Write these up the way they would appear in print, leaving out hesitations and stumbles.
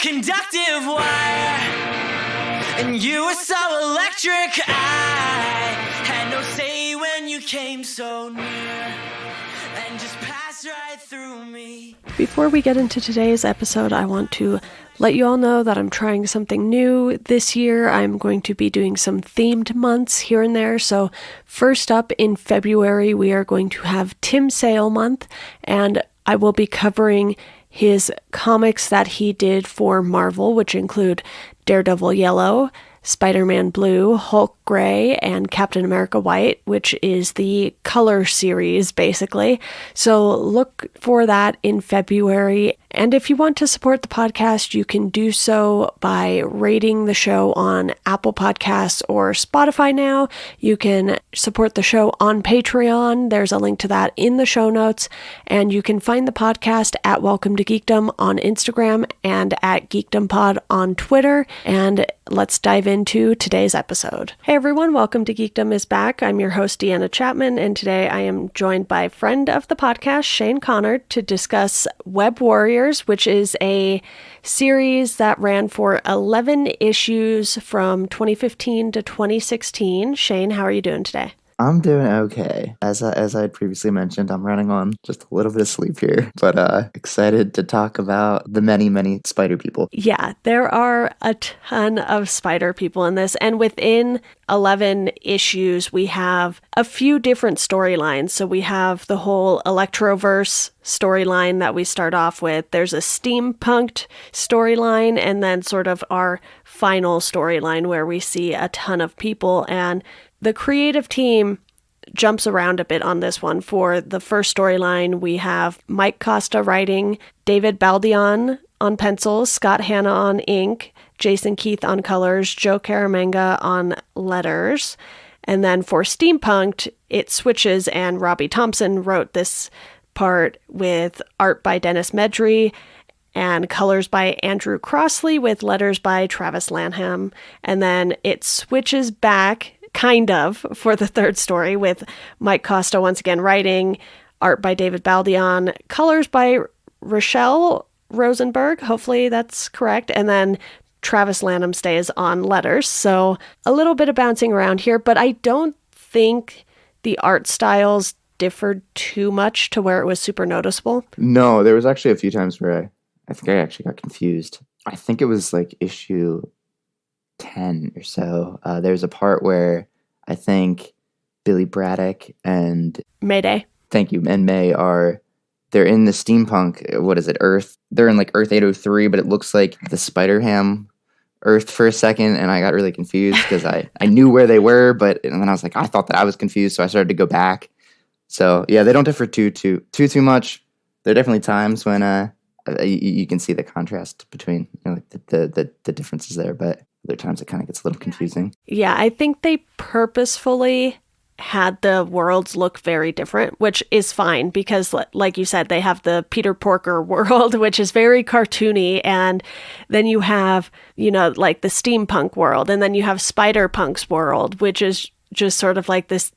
conductive wire, and you were so electric. I had no say when you came so near and just passed right through me. Before we get into today's episode, I want to let you all know that I'm trying something new this year. I'm going to be doing some themed months here and there. So first up in February, we are going to have Tim Sale month, and I will be covering his comics that he did for Marvel, which include Daredevil Yellow, Spider-Man Blue, Hulk Gray, and Captain America White, which is the color series, basically. So look for that in February. And if you want to support the podcast, you can do so by rating the show on Apple Podcasts or Spotify now. You can support the show on Patreon. There's a link to that in the show notes. And you can find the podcast at Welcome to Geekdom on Instagram and at Geekdom Pod on Twitter. And let's dive into today's episode. Hey everyone, Welcome to Geekdom is back. I'm your host, Deanna Chapman, and today I am joined by friend of the podcast, Shane Conard, to discuss Web Warriors, which is a series that ran for 11 issues from 2015 to 2016. Shane, how are you doing today? I'm doing okay. As I had previously mentioned, I'm running on just a little bit of sleep here, but excited to talk about the many, many spider people. Yeah, there are a ton of spider people in this, and within 11 issues, we have a few different storylines. So we have the whole Electroverse storyline that we start off with. There's a steampunked storyline, and then sort of our final storyline where we see a ton of people, and the creative team jumps around a bit on this one. For the first storyline, we have Mike Costa writing, David Baldion on pencils, Scott Hanna on ink, Jason Keith on colors, Joe Caramanga on letters. And then for Steampunked, it switches, and Robbie Thompson wrote this part with art by Dennis Medry and colors by Andrew Crossley with letters by Travis Lanham. And then it switches back kind of for the third story with Mike Costa once again writing, art by David Baldion, colors by Rochelle Rosenberg, hopefully that's correct, and then Travis Lanham stays on letters. So a little bit of bouncing around here, but I don't think the art styles differed too much to where it was super noticeable. No, there was actually a few times where I think I actually got confused. I think it was like issue 10 or so. There's a part where I think Billy Braddock and Mayday. Thank you. And May they're in the steampunk, what is it, Earth? They're in like Earth 803, but it looks like the Spider-Ham Earth for a second, and I got really confused because I knew where they were, and then I was like, I thought that I was confused, so I started to go back. So yeah, they don't differ too much. There are definitely times when you can see the contrast between, you know, like the differences there, but other times it kind of gets a little confusing. Yeah, I think they purposefully had the worlds look very different, which is fine because, like you said, they have the Peter Porker world, which is very cartoony, and then you have, you know, like the steampunk world, and then you have Spider-Punk's world, which is just sort of like this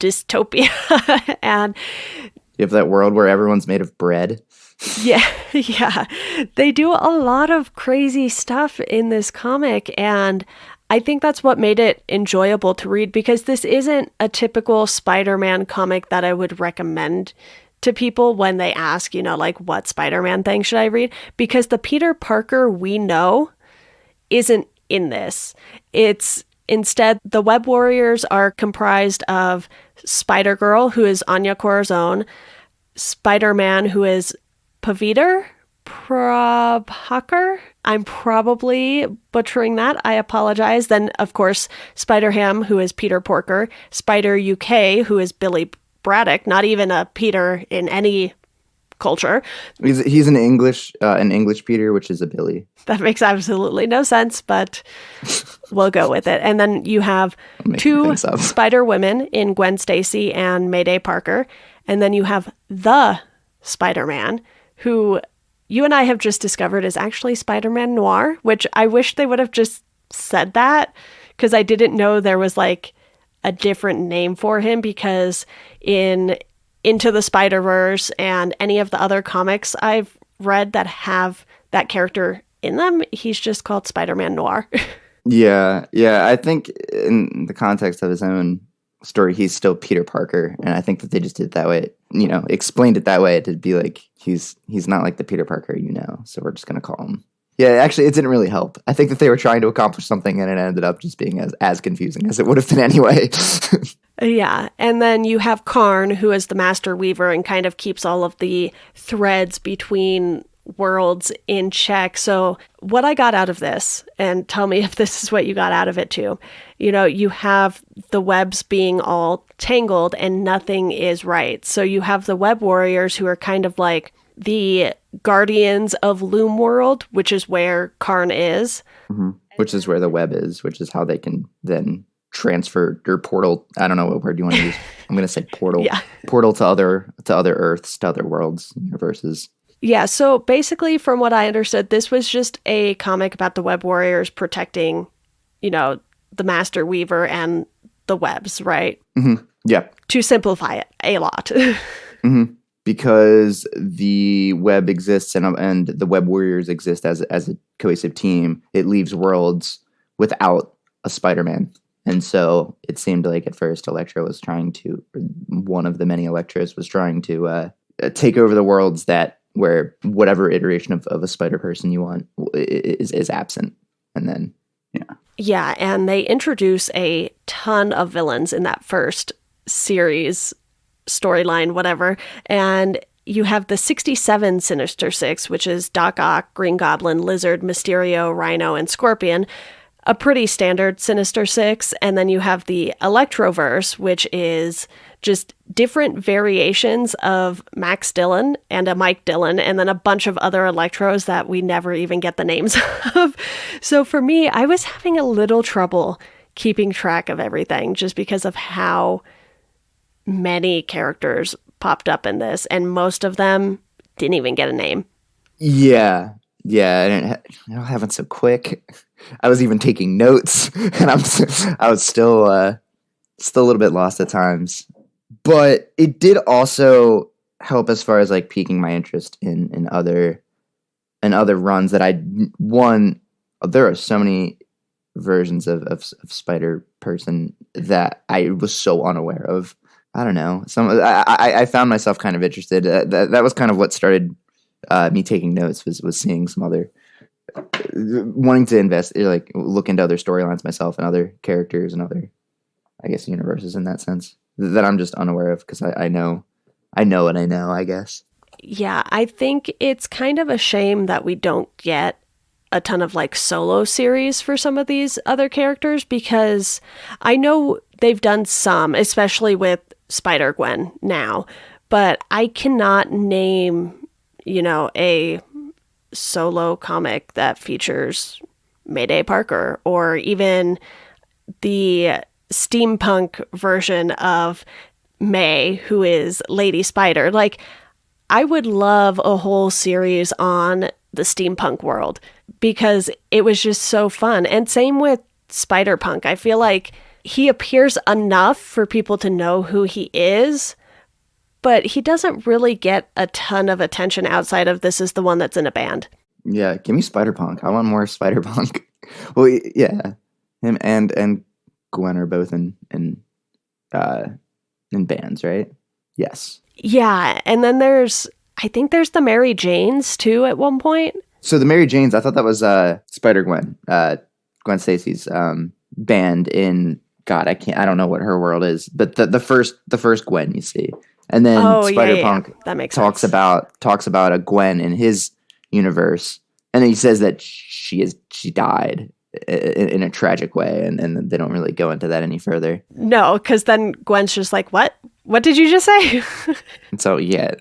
dystopia. And you have that world where everyone's made of bread. Yeah. They do a lot of crazy stuff in this comic, and I think that's what made it enjoyable to read, because this isn't a typical Spider-Man comic that I would recommend to people when they ask, you know, like, what Spider-Man thing should I read? Because the Peter Parker we know isn't in this. It's instead, the Web Warriors are comprised of Spider-Girl, who is Anya Corazon, Spider-Man, who is Paviter Prabhakar. I'm probably butchering that. I apologize. Then, of course, Spider-Ham, who is Peter Porker, Spider UK, who is Billy Braddock, not even a Peter in any culture. He's an English Peter, which is a Billy. That makes absolutely no sense, but we'll go with it. And then you have two Spider women in Gwen Stacy and Mayday Parker. And then you have the Spider-Man, who you and I have just discovered is actually Spider-Man Noir, which I wish they would have just said that, because I didn't know there was like a different name for him, because in Into the Spider-Verse and any of the other comics I've read that have that character in them. He's just called Spider-Man Noir. Yeah, I think in the context of his own story, he's still Peter Parker, and I think that they just did it that way. Explained it that way to be like he's not like the Peter Parker, so we're just gonna call him. Yeah, actually, it didn't really help. I think that they were trying to accomplish something, and it ended up just being as confusing as it would have been anyway. Yeah, and then you have Karn, who is the Master Weaver and kind of keeps all of the threads between worlds in check. So what I got out of this, and tell me if this is what you got out of it too, you have the webs being all tangled and nothing is right. So you have the web warriors who are kind of like the guardians of Loom World, which is where Karn is. Mm-hmm. Which is where the web is, which is how they can then transfer or portal. I don't know what word you want to use. I'm going to say portal. Yeah. Portal to other Earths, to other worlds, universes. Yeah, so basically, from what I understood, this was just a comic about the Web Warriors protecting, the Master Weaver and the webs, right? Mm-hmm. Yeah. To simplify it a lot. Mm-hmm. Because the web exists and the Web Warriors exist as a cohesive team, it leaves worlds without a Spider-Man. And so it seemed like at first one of the many Electros was trying to take over the worlds where whatever iteration of a spider person you want is absent. And then, yeah. Yeah, and they introduce a ton of villains in that first series, storyline, whatever. And you have the 67 Sinister Six, which is Doc Ock, Green Goblin, Lizard, Mysterio, Rhino, and Scorpion. A pretty standard Sinister Six. And then you have the Electroverse, which is just different variations of Max Dillon and a Mike Dillon, and then a bunch of other Electros that we never even get the names of. So for me, I was having a little trouble keeping track of everything just because of how many characters popped up in this, and most of them didn't even get a name. Yeah, and it happened so quick. I was even taking notes, and I was still a little bit lost at times. But it did also help as far as like piquing my interest in other runs that there are so many versions of Spider Person that I was so unaware of. I don't know. I found myself kind of interested. That was kind of what started me taking notes was seeing some other wanting to look into other storylines myself and other characters and other, I guess, universes in that sense that I'm just unaware of because I know what I know, I guess. Yeah, I think it's kind of a shame that we don't get a ton of like solo series for some of these other characters, because I know they've done some, especially with Spider-Gwen now, but I cannot name, a solo comic that features Mayday Parker or even the steampunk version of May, who is Lady Spider. Like, I would love a whole series on the steampunk world because it was just so fun. And same with Spider-Punk. I feel like he appears enough for people to know who he is, but he doesn't really get a ton of attention outside of this is the one that's in a band. Yeah, give me Spider-Punk. I want more Spider-Punk. Well, yeah, him and Gwen are both in bands, right? Yes. Yeah, and then I think there's the Mary Janes too at one point. So the Mary Janes, I thought that was Spider-Gwen, Gwen Stacy's band in I don't know what her world is, but the first Gwen you see, and then Spider-Punk That makes talks sense. about a Gwen in his universe, and then he says that she died in a tragic way, and they don't really go into that any further. No, because then Gwen's just like, what? What did you just say? And so, yeah.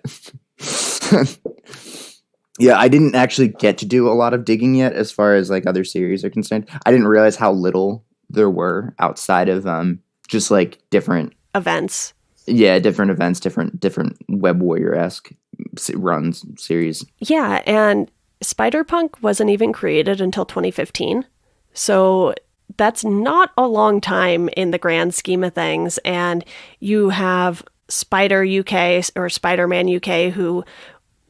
Yeah, I didn't actually get to do a lot of digging yet as far as like other series are concerned. I didn't realize how little there were outside of just like different events. Yeah, different events, different Web Warrior-esque runs, series. Yeah, and Spider-Punk wasn't even created until 2015. So that's not a long time in the grand scheme of things. And you have Spider UK or Spider-Man UK, who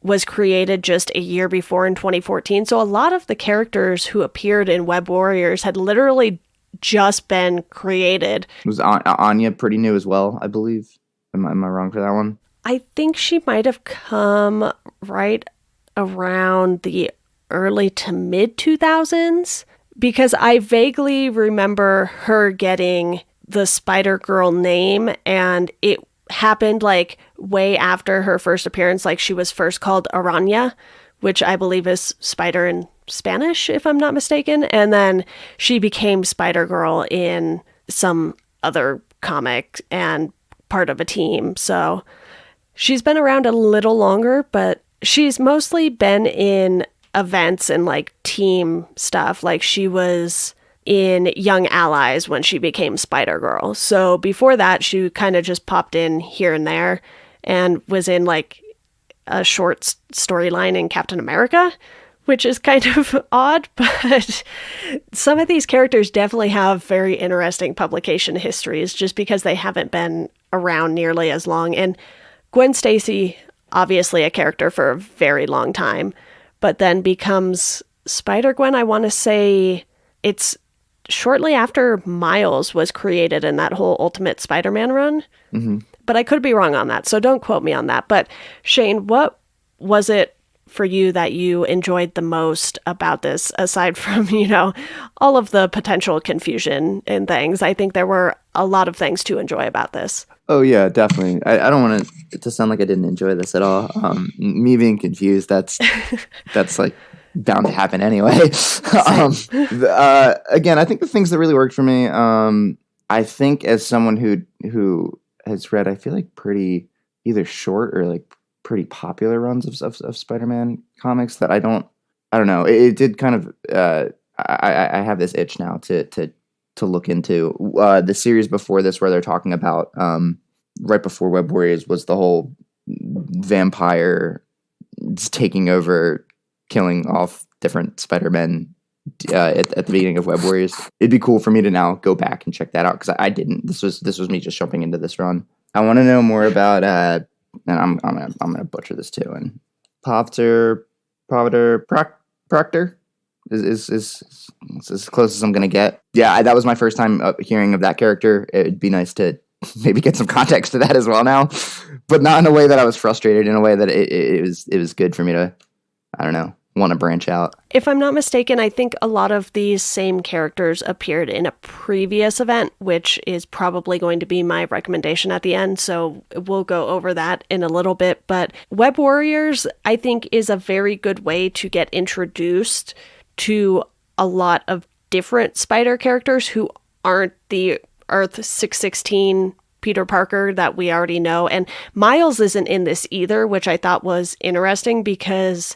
was created just a year before in 2014. So a lot of the characters who appeared in Web Warriors had literally just been created. Was Anya pretty new as well, I believe? Am I wrong for that one? I think she might have come right around the early to mid 2000s, because I vaguely remember her getting the Spider-Girl name, and it happened like way after her first appearance. Like, she was first called Araña, which I believe is spider in Spanish, if I'm not mistaken. And then she became Spider-Girl in some other comic and part of a team. So she's been around a little longer, but she's mostly been in events and like team stuff. Like, she was in Young Allies when she became Spider-Girl. So before that, she kind of just popped in here and there and was in like a short storyline in Captain America, which is kind of odd, but some of these characters definitely have very interesting publication histories just because they haven't been around nearly as long. And Gwen Stacy, obviously a character for a very long time, but then becomes Spider-Gwen, I want to say it's shortly after Miles was created in that whole Ultimate Spider-Man run. Mm-hmm. But I could be wrong on that, so don't quote me on that. But Shane, what was it for you that you enjoyed the most about this, aside from, all of the potential confusion and things? I think there were a lot of things to enjoy about this. Oh, yeah, definitely. I don't want it to sound like I didn't enjoy this at all. Me being confused, that's like bound to happen anyway. Again, I think the things that really worked for me, I think as someone who has read, I feel like pretty either short or like pretty popular runs of Spider-Man comics, that I don't know. It did kind of, I have this itch now to look into the series before this, where they're talking about, right before Web Warriors was the whole vampire taking over, killing off different Spider-Men at the beginning of Web Warriors. It'd be cool for me to now go back and check that out, because I didn't. This was me just jumping into this run. I want to know more about, and I'm gonna butcher this too. And Proctor is as close as I'm gonna get. Yeah, that was my first time hearing of that character. It'd be nice to maybe get some context to that as well now, but not in a way that I was frustrated. In a way that it was good for me to, I don't know, want to branch out. If I'm not mistaken, I think a lot of these same characters appeared in a previous event, which is probably going to be my recommendation at the end. So we'll go over that in a little bit. But Web Warriors, I think, is a very good way to get introduced to a lot of different Spider characters who aren't the Earth 616 Peter Parker that we already know. And Miles isn't in this either, which I thought was interesting because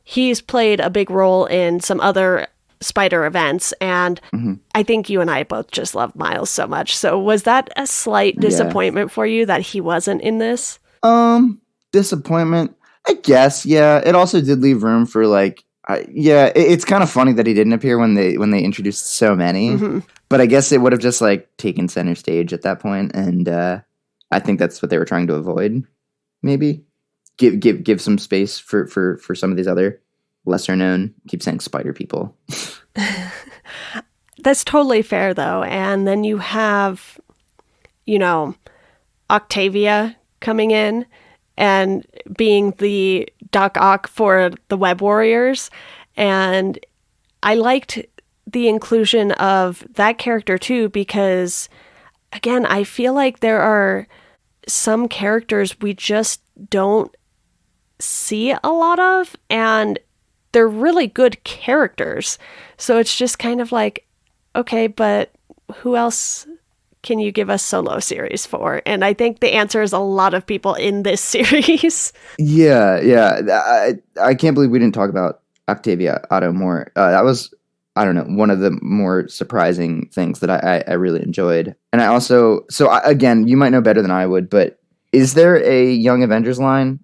he's played a big role in some other Spider events, and I think you and I both just love Miles so much. So was that a slight disappointment for you that he wasn't in this? Disappointment, I guess. Yeah, it also did leave room for like, it's kind of funny that he didn't appear when they introduced so many. Mm-hmm. But I guess it would have just like taken center stage at that point, and I think that's what they were trying to avoid. Maybe give some space for some of these other lesser known, keep saying spider people. That's totally fair though. And then you have, Octavia coming in and being the Doc Ock for the Web Warriors. And I liked the inclusion of that character too, because again, I feel like there are some characters we just don't see a lot of, and they're really good characters. So it's just kind of like, okay, but who else can you give us solo series for? And I think the answer is a lot of people in this series. Yeah. I can't believe we didn't talk about Octavia Otto more. That was, I don't know, one of the more surprising things that I really enjoyed. And I also, again, you might know better than I would, but is there a Young Avengers line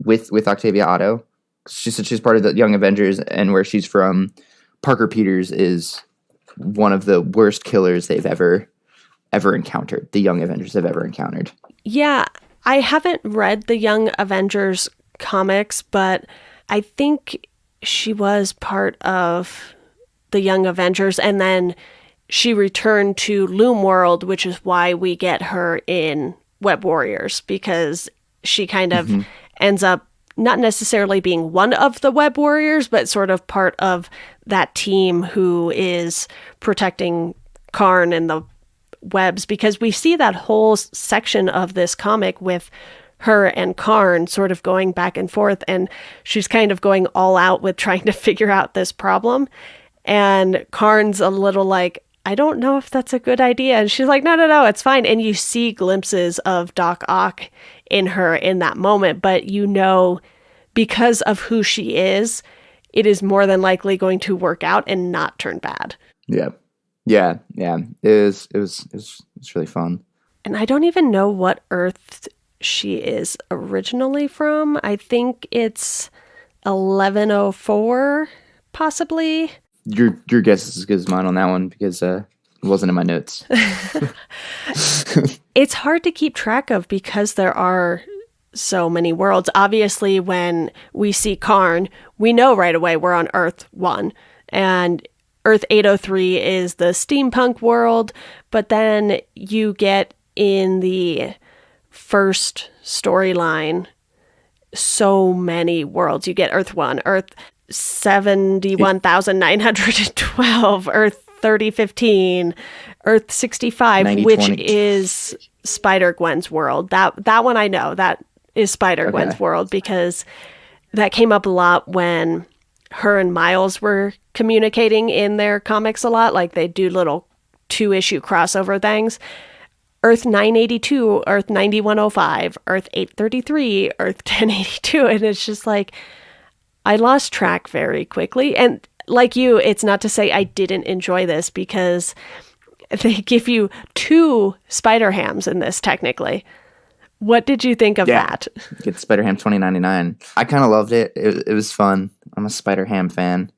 with Octavia Otto? She said she's part of the Young Avengers, and where she's from, Parker Peters is one of the worst killers they've ever encountered. The Young Avengers have ever encountered. Yeah, I haven't read the Young Avengers comics, but I think she was part of the Young Avengers, and then she returned to Loom World, which is why we get her in Web Warriors, because she kind of ends up not necessarily being one of the Web Warriors, but sort of part of that team who is protecting Karn and the webs, because we see that whole section of this comic with her and Karn sort of going back and forth, and she's kind of going all out with trying to figure out this problem. And Karn's a little like, I don't know if that's a good idea. And she's like, no, it's fine. And you see glimpses of Doc Ock in her in that moment, but you know, because of who she is, it is more than likely going to work out and not turn bad. Yeah. It was really fun. And I don't even know what Earth she is originally from. I think it's 1104, possibly. Your guess is as good as mine on that one, because it wasn't in my notes. It's hard to keep track of because there are so many worlds. Obviously, when we see Karn, we know right away we're on Earth 1. And Earth 803 is the steampunk world. But then you get in the first storyline so many worlds. You get Earth 1, Earth 71,912, Earth 3015, Earth 65, 90, which 20. is Spider-Gwen's world. That one I know. That is Spider-Gwen's world, because that came up a lot when her and Miles were communicating in their comics a lot. Like, they do little 2-issue crossover things. Earth 982, Earth 9105, Earth 833, Earth 1082. And it's just like, I lost track very quickly. And like you, it's not to say I didn't enjoy this, because they give you 2 Spider-Hams in this, technically. What did you think of that? Get Spider-Ham 2099. I kind of loved it. It was fun. I'm a Spider-Ham fan.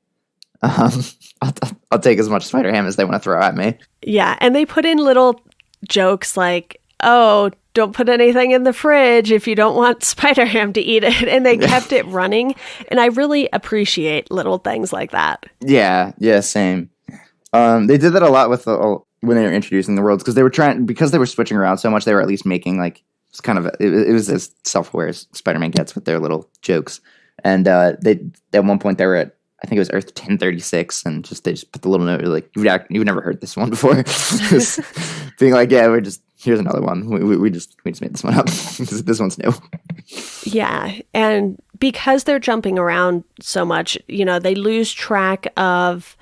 I'll take as much Spider-Ham as they want to throw at me. Yeah, and they put in little jokes like, oh, don't put anything in the fridge if you don't want Spider-Ham to eat it. And they kept it running. And I really appreciate little things like that. Yeah, same. They did that a lot with when they were introducing the worlds, because they were switching around so much, they were at least making like, it's kind of, it was as self-aware as Spider-Man gets with their little jokes. And they, at one point, they were at, I think it was Earth 1036, and they just put the little note like, you've never heard this one before. Just being like, yeah, here's another one. We just made this one up. This one's new. Yeah, and because they're jumping around so much, they lose track of,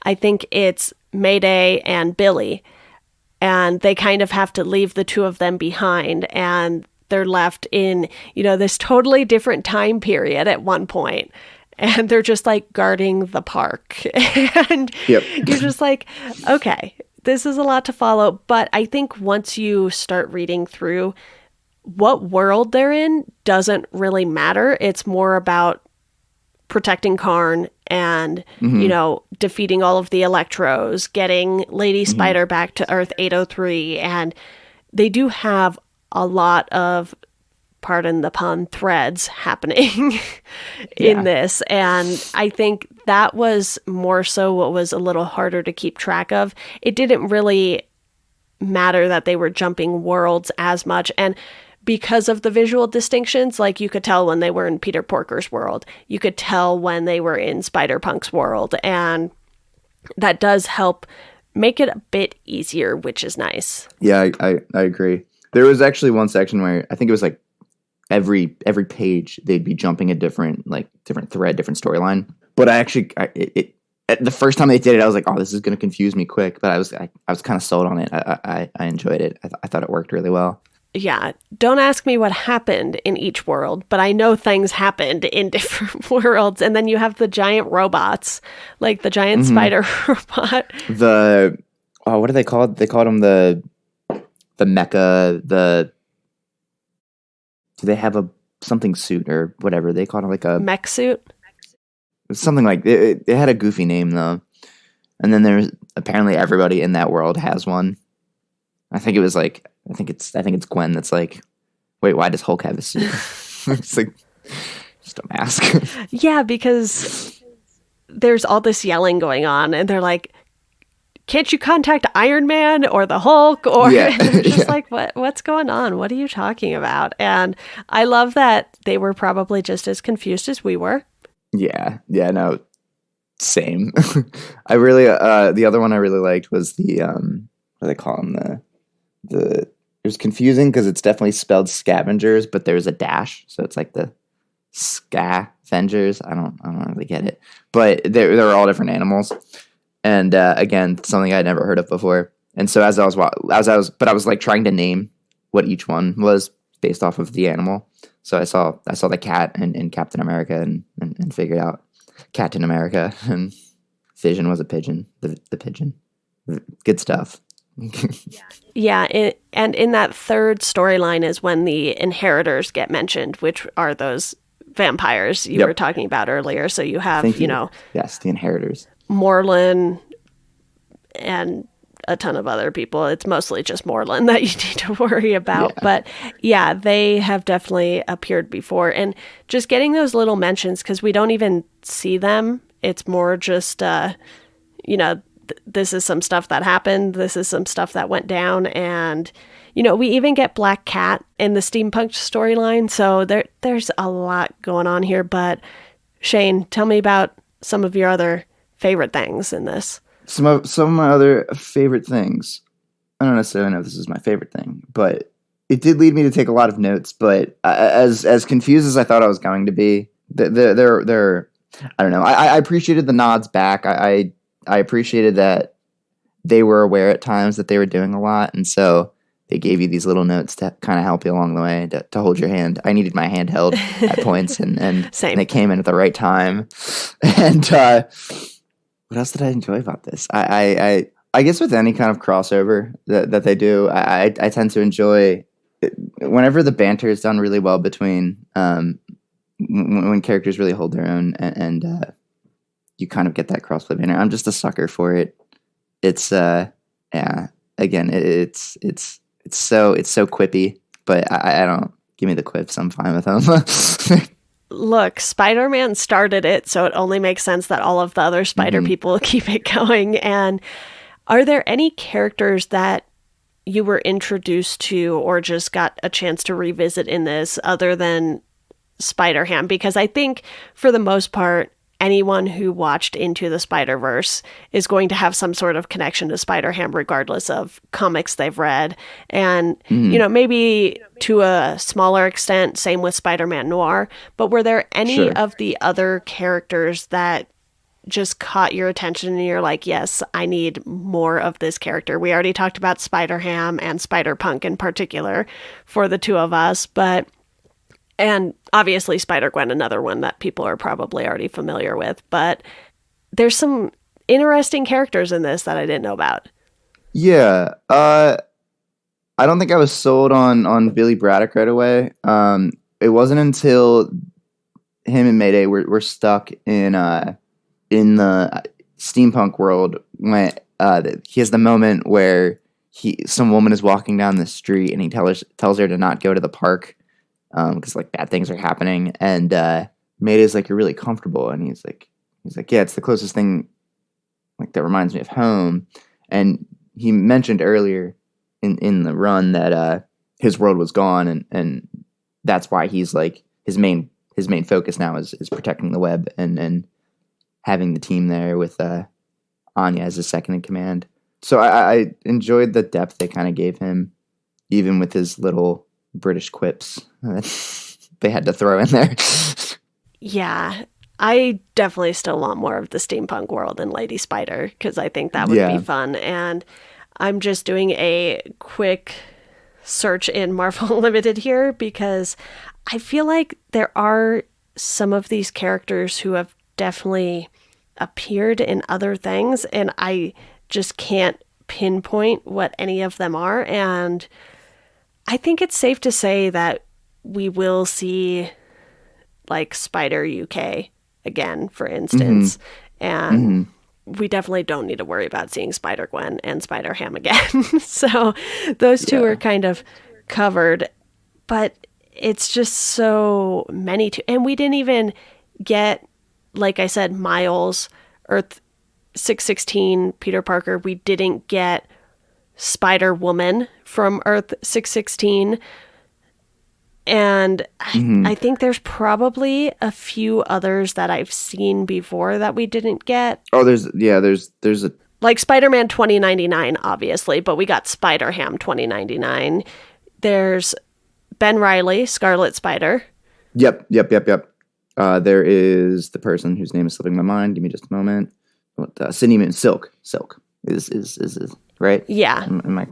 I think it's Mayday and Billy, and they kind of have to leave the 2 of them behind, and they're left in, this totally different time period at one point. And they're just like guarding the park. And you're just like, okay, this is a lot to follow. But I think once you start reading through, what world they're in doesn't really matter. It's more about protecting Karn and, defeating all of the Electros, getting Lady Spider back to Earth 803. And they do have a lot of, pardon the pun, threads happening in this. And I think that was more so what was a little harder to keep track of. It didn't really matter that they were jumping worlds as much. And because of the visual distinctions, like you could tell when they were in Peter Porker's world, you could tell when they were in Spider-Punk's world. And that does help make it a bit easier, which is nice. Yeah, I agree. There was actually one section where I think it was like every page they'd be jumping a different thread, different storyline. But the first time they did it, I was like, oh, this is going to confuse me quick. But I was kind of sold on it. I enjoyed it. I thought it worked really well. Yeah, don't ask me what happened in each world, but I know things happened in different worlds. And then you have the giant robots, like the giant spider robot. What are they called? They called them the mecha, do they have something suit or whatever? They called it like a mech suit? Something like it had a goofy name though. And then there's apparently everybody in that world has one. I think it's Gwen that's like, wait, why does Hulk have a suit? It's like, just a mask. Yeah, because there's all this yelling going on, and they're like, can't you contact Iron Man or the Hulk? Or they're just like, what's going on? What are you talking about? And I love that they were probably just as confused as we were. Yeah, no, same. I really, the other one I really liked was the, what do they call them? It was confusing because it's definitely spelled scavengers, but there's a dash, so it's like the scavengers. I don't really get it, but they're all different animals. And again, something I'd never heard of before. And so as I was like trying to name what each one was based off of the animal. So I saw the cat in Captain America and figured out Captain America, and Vision was a pigeon. The pigeon, good stuff. Yeah, and in that third storyline is when the inheritors get mentioned, which are those vampires you were talking about earlier. So you have, yes, the inheritors. Morlun and a ton of other people. It's mostly just Morlun that you need to worry about. Yeah. But yeah, they have definitely appeared before. And just getting those little mentions, because we don't even see them. It's more just, this is some stuff that happened. This is some stuff that went down. And, we even get Black Cat in the steampunk storyline. So there's a lot going on here. But Shane, tell me about some of your other favorite things in this. Some of my other favorite things. I don't necessarily know if this is my favorite thing, but it did lead me to take a lot of notes. But as confused as I thought I was going to be, they're I don't know. I appreciated the nods back. I appreciated that they were aware at times that they were doing a lot, and so they gave you these little notes to kind of help you along the way, to hold your hand. I needed my hand held at points, and they came in at the right time. And what else did I enjoy about this? I guess with any kind of crossover that they do, I tend to enjoy it, whenever the banter is done really well between when characters really hold their own, and you kind of get that crossplay banter. I'm just a sucker for it. It's again, it's so quippy, but I don't give me the quips. I'm fine with them. Look, Spider-Man started it, so it only makes sense that all of the other Spider people keep it going. And are there any characters that you were introduced to or just got a chance to revisit in this other than Spider-Ham? Because I think for the most part, anyone who watched Into the Spider-Verse is going to have some sort of connection to Spider-Ham regardless of comics they've read. And, maybe to a smaller extent, same with Spider-Man Noir. But were there any of the other characters that just caught your attention and you're like, yes, I need more of this character? We already talked about Spider-Ham and Spider-Punk in particular for the two of us, and obviously Spider-Gwen, another one that people are probably already familiar with. But there's some interesting characters in this that I didn't know about. Yeah. I don't think I was sold on Billy Braddock right away. It wasn't until him and Mayday were stuck in the steampunk world when he has the moment where some woman is walking down the street and he tells her to not go to the park. Because like bad things are happening, and Mayday's like, you're really comfortable, and he's like, yeah, it's the closest thing like that reminds me of home. And he mentioned earlier in the run that his world was gone, and that's why he's like his main focus now is protecting the web and having the team there with Anya as his second in command. So I enjoyed the depth they kind of gave him, even with his little British quips they had to throw in there. Yeah, I definitely still want more of the steampunk world in Lady Spider, because I think that would be fun. And I'm just doing a quick search in Marvel Unlimited here, because I feel like there are some of these characters who have definitely appeared in other things, and I just can't pinpoint what any of them are. And I think it's safe to say that we will see like Spider UK again, for instance. And we definitely don't need to worry about seeing Spider-Gwen and Spider-Ham again. So those two are kind of covered. But it's just so many. And we didn't even get, like I said, Miles, Earth 616, Peter Parker. We didn't get Spider-Woman from Earth 616. And I think there's probably a few others that I've seen before that we didn't get. Oh, there's a Like Spider-Man 2099, obviously, but we got Spider-Ham 2099. There's Ben Reilly, Scarlet Spider. Yep. There is the person whose name is slipping my mind. Give me just a moment. Sydney Moon, Silk is right? Yeah. Am I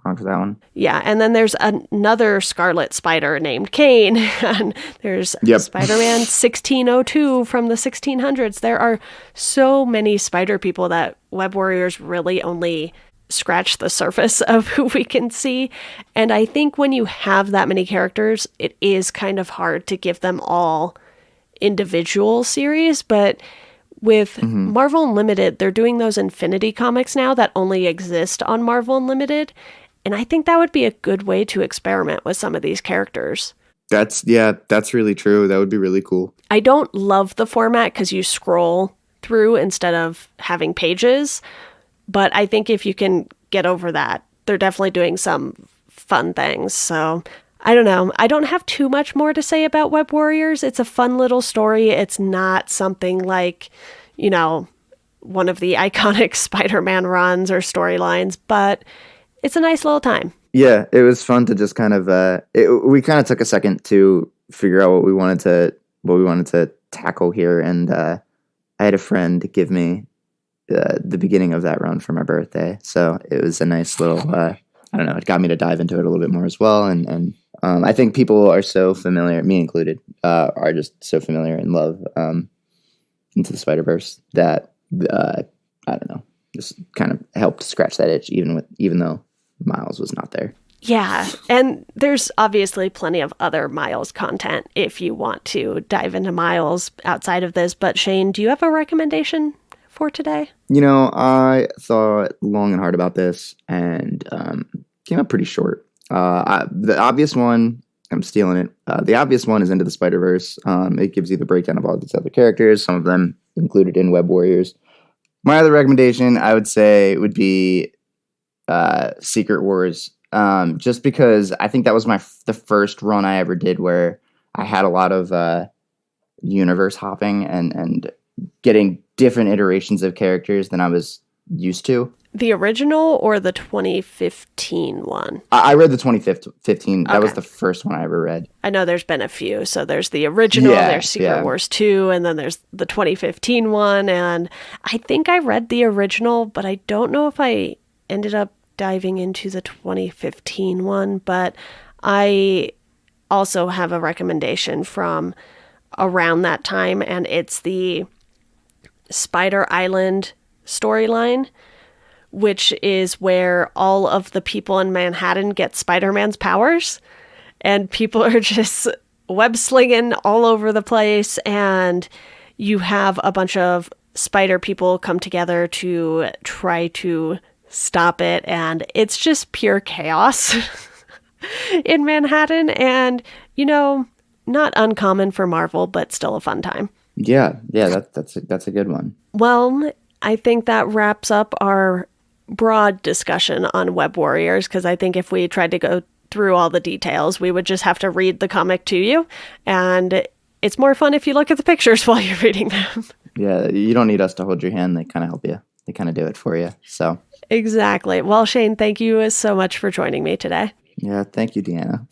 wrong for that one? Yeah, and then there's another Scarlet Spider named Kane, and there's Spider-Man 1602 from the 1600s. There are so many spider people that Web Warriors really only scratch the surface of who we can see. And I think when you have that many characters, it is kind of hard to give them all individual series, but with Marvel Unlimited, they're doing those Infinity comics now that only exist on Marvel Unlimited. And I think that would be a good way to experiment with some of these characters. That's really true. That would be really cool. I don't love the format because you scroll through instead of having pages. But I think if you can get over that, they're definitely doing some fun things. So I don't know. I don't have too much more to say about Web Warriors. It's a fun little story. It's not something like, one of the iconic Spider-Man runs or storylines, but it's a nice little time. Yeah, it was fun to just kind of we kind of took a second to figure out what we wanted to tackle here, and I had a friend give me the beginning of that run for my birthday, so it was a nice little I don't know, it got me to dive into it a little bit more as well, and I think people are so familiar, me included, are just so familiar and love Into the Spider-Verse that I don't know, just kind of helped scratch that itch, even though Miles was not there. Yeah, and there's obviously plenty of other Miles content if you want to dive into Miles outside of this. But Shane, do you have a recommendation for today? I thought long and hard about this and came up pretty short. The obvious one, I'm stealing it. The obvious one is Into the Spider-Verse. It gives you the breakdown of all these other characters, some of them included in Web Warriors. My other recommendation, I would say, would be Secret Wars. Just because I think that was the first run I ever did where I had a lot of universe hopping and getting different iterations of characters than I was used to. The original or the 2015 one? I read the 2015. That Okay. was the first one I ever read. I know there's been a few. So there's the original, there's Secret Wars 2, and then there's the 2015 one. And I think I read the original, but I don't know if I ended up diving into the 2015 one. But I also have a recommendation from around that time, and it's the Spider Island storyline, which is where all of the people in Manhattan get Spider-Man's powers, and people are just web slinging all over the place, and you have a bunch of spider people come together to try to stop it, and it's just pure chaos in Manhattan, and not uncommon for Marvel, but still a fun time. Yeah, that's a good one. Well, I think that wraps up our broad discussion on Web Warriors, because I think if we tried to go through all the details, we would just have to read the comic to you, and it's more fun if you look at the pictures while you're reading them. Yeah, you don't need us to hold your hand. They kind of help you. They kind of do it for you. So Exactly. Well, Shane, thank you so much for joining me today. yeah, thank you, Deanna.